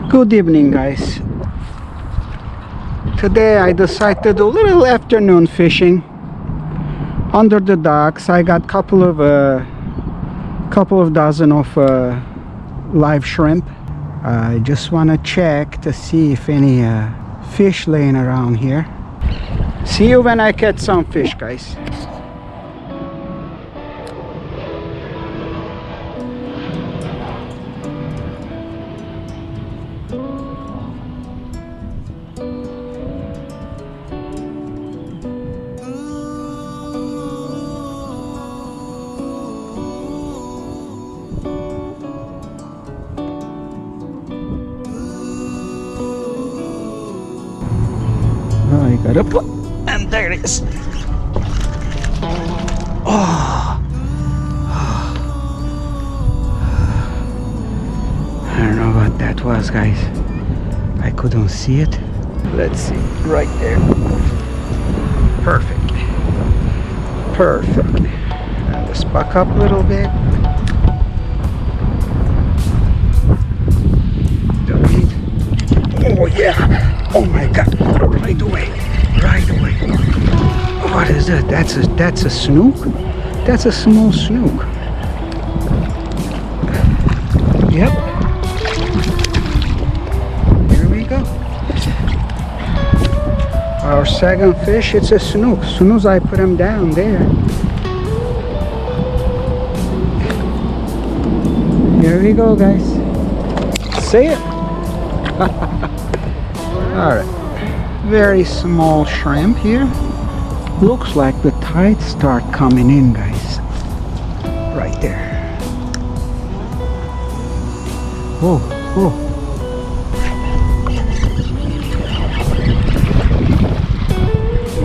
Good evening, guys. Today I decided to do a little afternoon fishing under the docks. I got couple of dozen of live shrimp. I just want to check to see if any fish laying around here. See you when I catch some fish, guys. I gotta put, and there it is. Oh, I don't know what that was, guys. I couldn't see it. Let's see, right there. Perfect. Perfect. And just back up a little bit. Oh yeah! Oh my God! Right away! Right away! What is that? That's a snook? That's a small snook. Yep. Here we go. Our second fish, it's a snook. As soon as I put him down there. Here we go, guys. See it? Alright, very small shrimp here. Looks like the tides start coming in, guys. Right there. Whoa, whoa.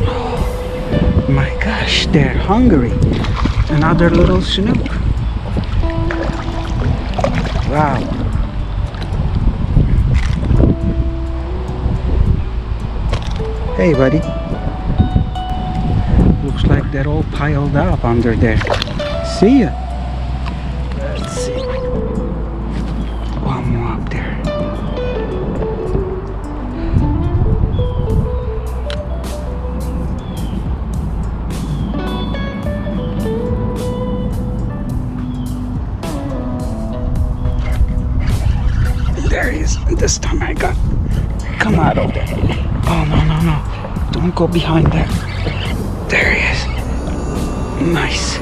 Oh, my gosh, they're hungry. Another little snook. Wow. Hey, buddy. Looks like they're all piled up under there. See ya. Let's see. One more up there. There he is. This time I got. Come out of there. Oh, no, no, no. Don't go behind there. There he is. Nice.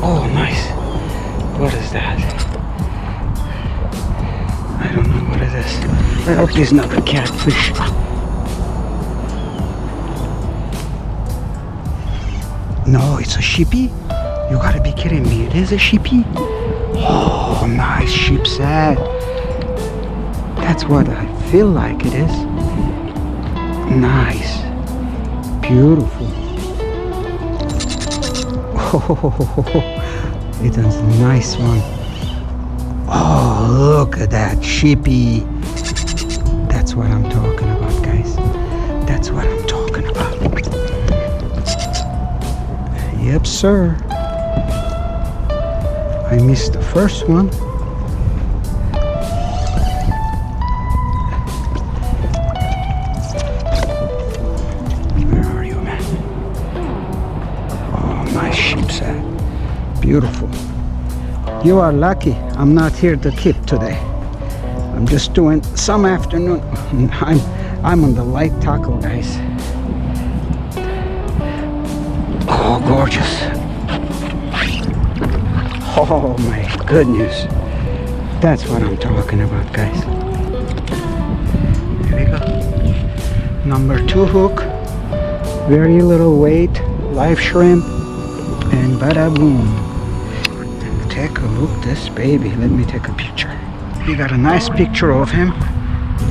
Oh, nice. What is that? I don't know what it is. I hope it's not a catfish. No, it's a sheepy? You gotta be kidding me. It is a sheepy? Oh, nice sheepshead. That's what I feel like it is. Nice. Beautiful. Oh, it's a nice one. Oh, look at that sheepy. That's what I'm talking about, guys. That's what I'm talking about. Yep, sir. I missed the first one. Beautiful. You are lucky I'm not here to keep today. I'm just doing some afternoon. I'm on the light tackle, guys. Oh, gorgeous. Oh my goodness. That's what I'm talking about, guys. Here we go. Number 2 hook. Very little weight. Live shrimp. And bada boom. Take a look at this baby. Let me take a picture. You got a nice picture of him.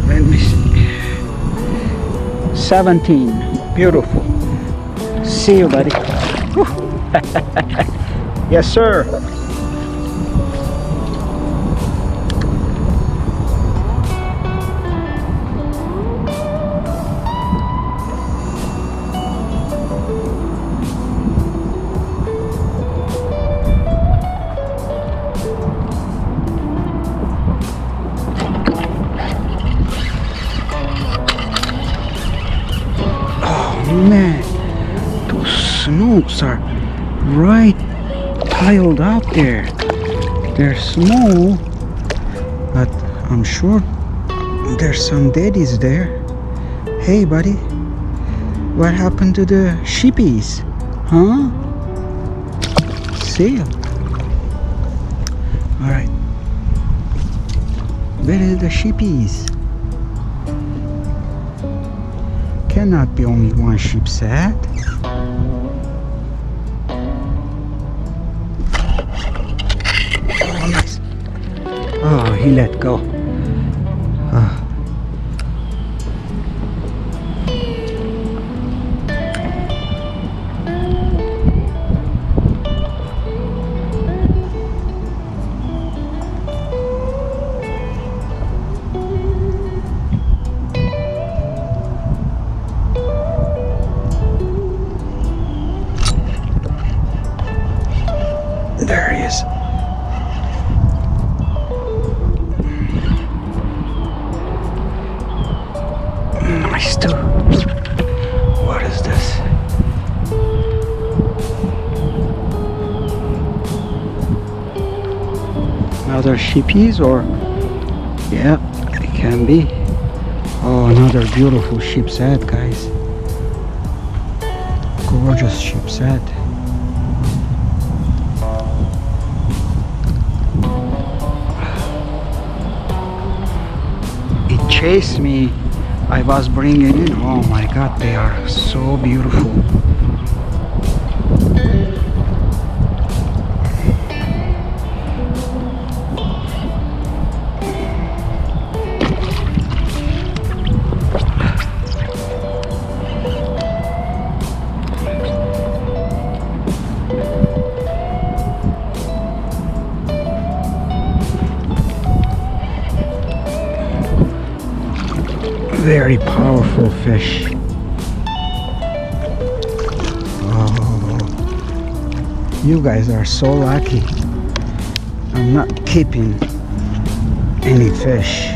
Let me see. 17. Beautiful. See you, buddy. Yes, sir. right piled up there. They're small, but I'm sure there's some daddies there. Hey buddy, what happened to the sheepies? Huh? See ya. Alright. Where are the sheepies? Cannot be only one sheepshead. Oh, nice. Oh, he let go. Oh. There he is. Nice too. What is this? Another sheepies, or yeah, it can be. Oh, another beautiful sheepshead, guys. Gorgeous sheepshead. Chased me. I was bringing in. Oh my god, they are so beautiful. Very powerful fish. Oh, you guys are so lucky. I'm not keeping any fish.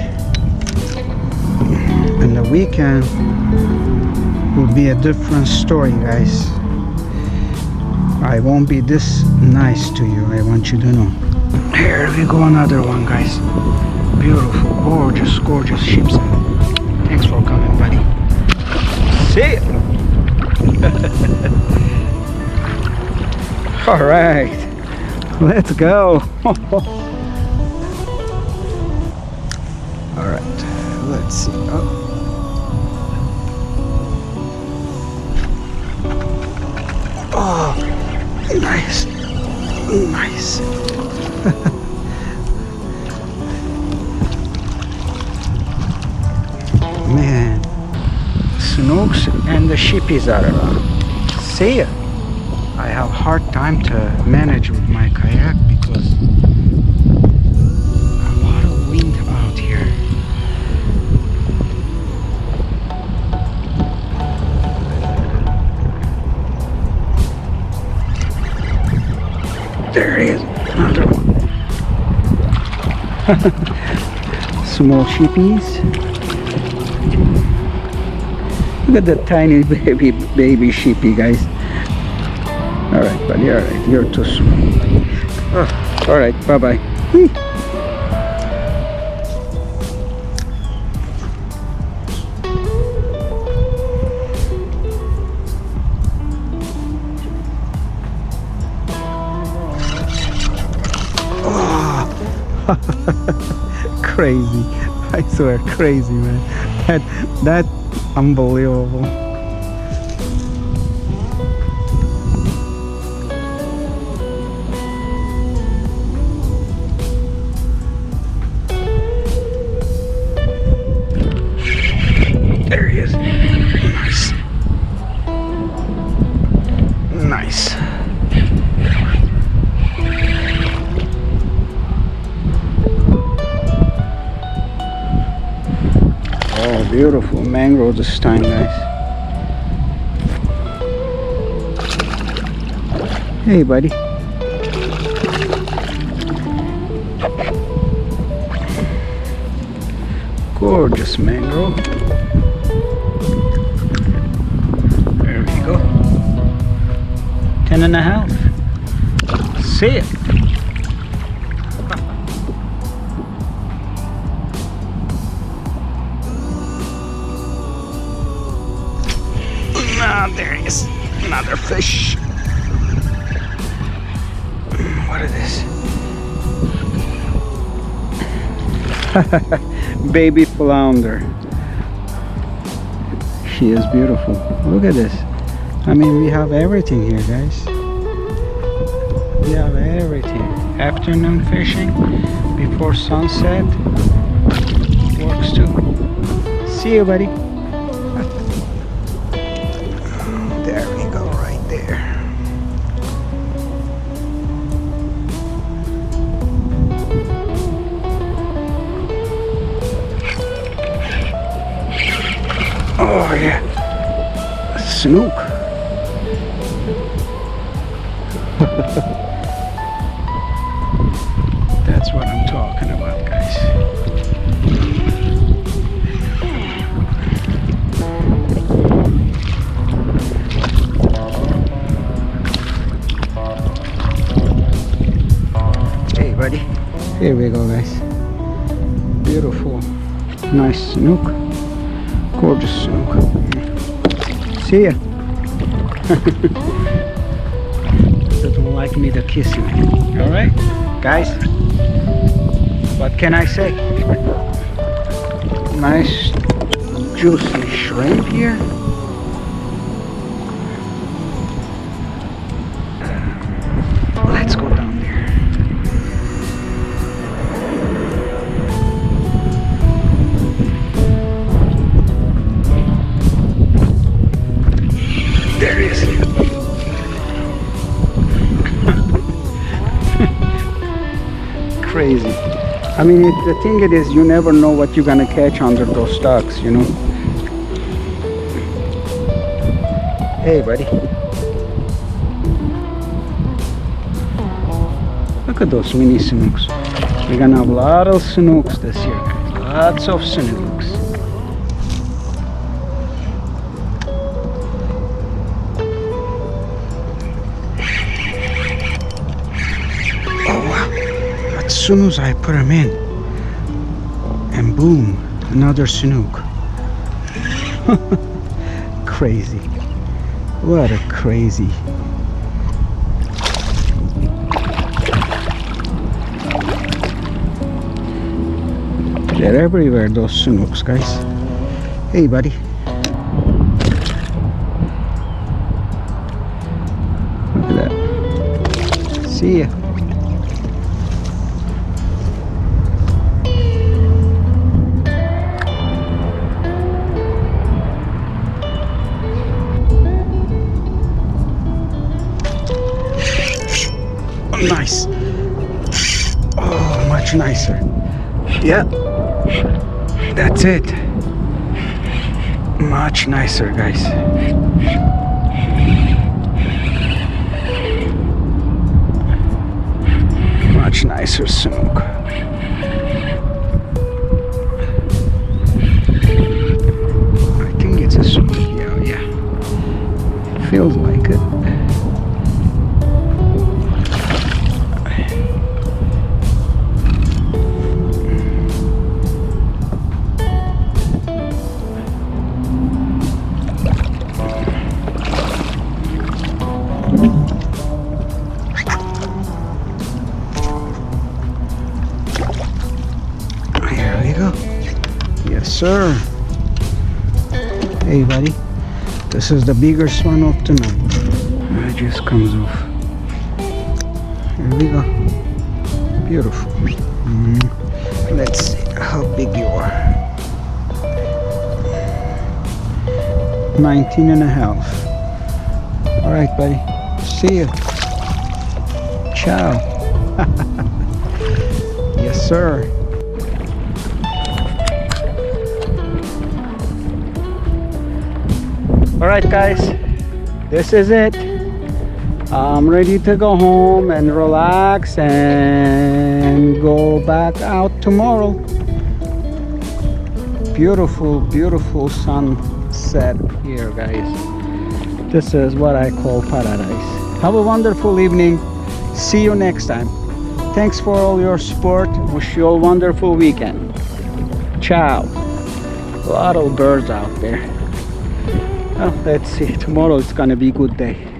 And the weekend will be a different story, guys. I won't be this nice to you, I want you to know. Here we go, another one, guys. Beautiful, gorgeous, gorgeous sheepshead. Thanks for coming, buddy. See ya. All right, let's go. All right, let's see. Oh. Oh, nice, nice. Man, snooks and the sheepies are around. See ya. I have hard time to manage with my kayak because a lot of wind out here. There is another one. Small sheepies. Look at the tiny baby sheepy, guys. All right, buddy. All right, you're too small. Oh, all right, bye bye. Crazy, I swear, crazy, man. That unbelievable. There he is. Nice. Nice. Oh, beautiful mangrove this time, guys. Hey, buddy. Gorgeous mangrove. There we go. 10 and a half. See it. Ah, there he is. Another fish. What is this? Baby flounder. She is beautiful. Look at this. I mean, we have everything here, guys. We have everything. Afternoon fishing before sunset works too. See you, buddy. There we go, right there. Oh yeah, snook. That's what I'm talking about, guys. Hey, buddy. Here we go, guys. Beautiful, nice snook. Gorgeous snook. See ya. Doesn't like me to kiss him. Alright, guys. What can I say? Nice juicy shrimp here. Let's go down there. There he is. Crazy. I mean, the thing it is, you never know what you're gonna catch under those stocks, you know. Hey, buddy. Look at those mini snooks. We're gonna have a lot of snooks this year, guys. Lots of snooks. As soon as I put them in, and boom, another snook. Crazy. What a crazy. They're everywhere, those snooks, guys. Hey, buddy. Look at that. See ya. Nice. Oh, much nicer. Yeah, that's it. Much nicer, guys. Much nicer snook. I think it's a snook. Yeah. Feels like it. Here we go. Yes, sir. Hey, buddy. This is the biggest one of tonight. It just comes off. Here we go. Beautiful. Let's see how big you are. 19 and a half. All right, buddy. See you. Ciao. Yes, sir. All right, guys. This is it. I'm ready to go home and relax and go back out tomorrow. Beautiful, beautiful sunset here, guys. This is what I call paradise. Have a wonderful evening. See you next time. Thanks for all your support. Wish you all a wonderful weekend. Ciao. A lot of birds out there. Well, let's see. Tomorrow it's gonna be a good day.